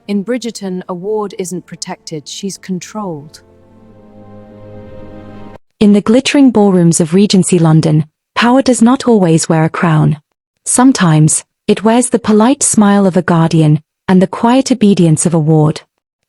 In Bridgerton, a ward isn't protected, she's controlled. In the glittering ballrooms of Regency London, power does not always wear a crown. Sometimes, it wears the polite smile of a guardian and the quiet obedience of a ward.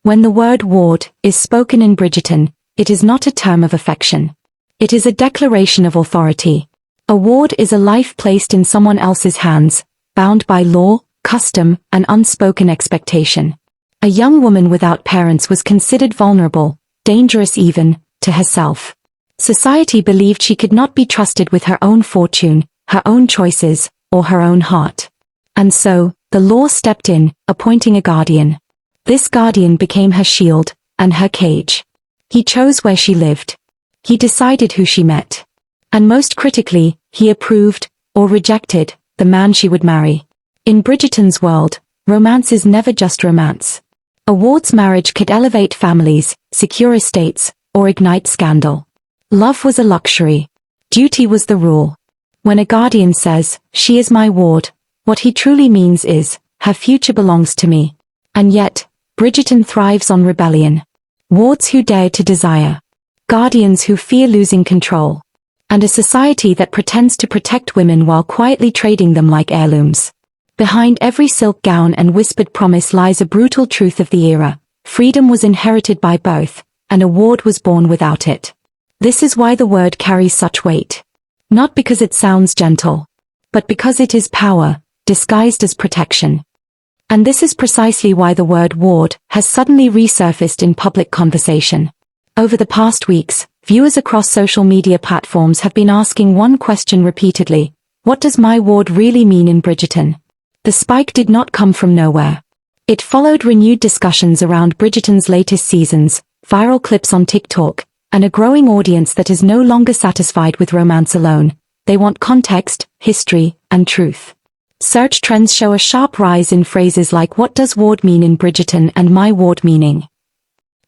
When the word ward is spoken in Bridgerton, it is not a term of affection. It is a declaration of authority. A ward is a life placed in someone else's hands, bound by law, custom, and unspoken expectation. A young woman without parents was considered vulnerable, dangerous even, to herself. Society believed she could not be trusted with her own fortune, her own choices, or her own heart. And so, the law stepped in, appointing a guardian. This guardian became her shield, and her cage. He chose where she lived. He decided who she met. And most critically, he approved, or rejected, the man she would marry. In Bridgerton's world, romance is never just romance. A ward's marriage could elevate families, secure estates, or ignite scandal. Love was a luxury. Duty was the rule. When a guardian says, "She is my ward," what he truly means is, "Her future belongs to me." And yet, Bridgerton thrives on rebellion. Wards who dare to desire. Guardians who fear losing control. And a society that pretends to protect women while quietly trading them like heirlooms. Behind every silk gown and whispered promise lies a brutal truth of the era. Freedom was inherited by birth, and a ward was born without it. This is why the word carries such weight. Not because it sounds gentle, but because it is power, disguised as protection. And this is precisely why the word ward has suddenly resurfaced in public conversation. Over the past weeks, viewers across social media platforms have been asking one question repeatedly: what does my ward really mean in Bridgerton? The spike did not come from nowhere. It followed renewed discussions around Bridgerton's latest seasons, viral clips on TikTok, and a growing audience that is no longer satisfied with romance alone. They want context, history, and truth. Search trends show a sharp rise in phrases like "what does ward mean in Bridgerton" and "my ward meaning."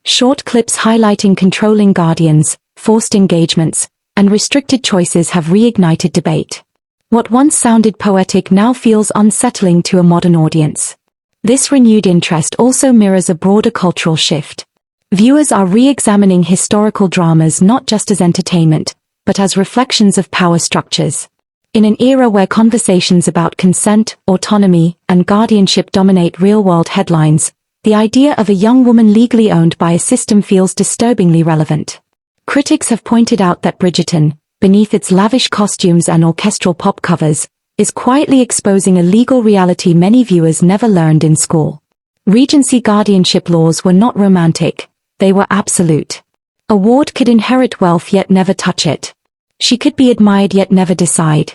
Short clips highlighting controlling guardians, forced engagements, and restricted choices have reignited debate. What once sounded poetic now feels unsettling to a modern audience. This renewed interest also mirrors a broader cultural shift. Viewers are re-examining historical dramas not just as entertainment, but as reflections of power structures. In an era where conversations about consent, autonomy, and guardianship dominate real-world headlines, the idea of a young woman legally owned by a system feels disturbingly relevant. Critics have pointed out that Bridgerton, beneath its lavish costumes and orchestral pop covers, is quietly exposing a legal reality many viewers never learned in school. Regency guardianship laws were not romantic, they were absolute. A ward could inherit wealth yet never touch it. She could be admired yet never decide.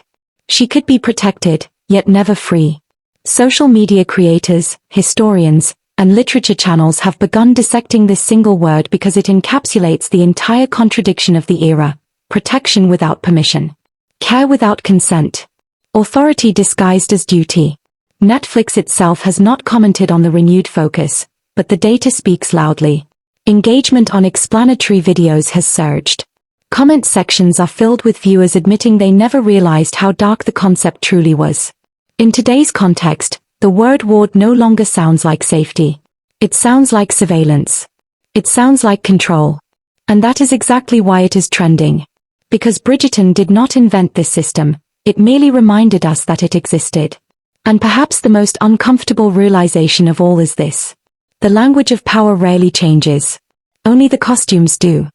She could be protected, yet never free. Social media creators, historians, and literature channels have begun dissecting this single word because it encapsulates the entire contradiction of the era: protection without permission, care without consent, authority disguised as duty. Netflix itself has not commented on the renewed focus, but the data speaks loudly. Engagement on explanatory videos has surged. Comment sections are filled with viewers admitting they never realized how dark the concept truly was. In today's context, the word ward no longer sounds like safety. It sounds like surveillance. It sounds like control. And that is exactly why it is trending. Because Bridgerton did not invent this system, it merely reminded us that it existed. And perhaps the most uncomfortable realization of all is this: the language of power rarely changes. Only the costumes do.